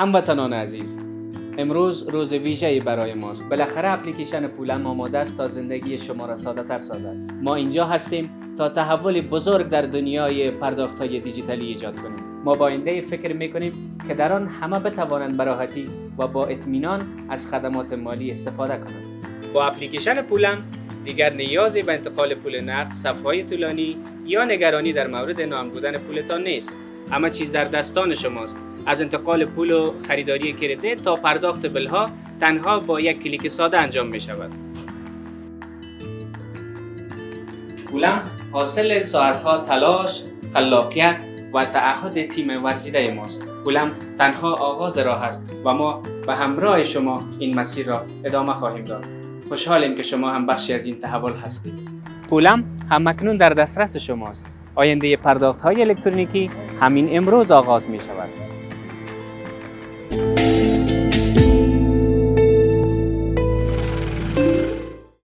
هموطنان عزیز، امروز روز ویژه‌ای برای ماست. بالاخره اپلیکیشن پولم آماده است تا زندگی شما را ساده‌تر سازد. ما اینجا هستیم تا تحول بزرگ در دنیای پرداخت‌های دیجیتالی ایجاد کنیم. ما با آینده فکر می‌کنیم که در آن همه بتوانند به راحتی و با اطمینان از خدمات مالی استفاده کنند. با اپلیکیشن پولم دیگر نیازی به انتقال پول نقد، صف‌های طولانی یا نگرانی در مورد ناامن بودن پولتان نیست. همه چیز در دستان شماست. از انتقال پول و خریداری کردیت تا پرداخت بلها تنها با یک کلیک ساده انجام می شود. پولم حاصل ساعتها تلاش، خلاقیت و تعهد تیم ورزیده ماست. پولم تنها آغاز راه است و ما به همراه شما این مسیر را ادامه خواهیم داد. خوشحالیم که شما هم بخشی از این تحول هستید. پولم همکنون در دسترس شماست. آینده پرداخت‌های الکترونیکی همین امروز آغاز می شود.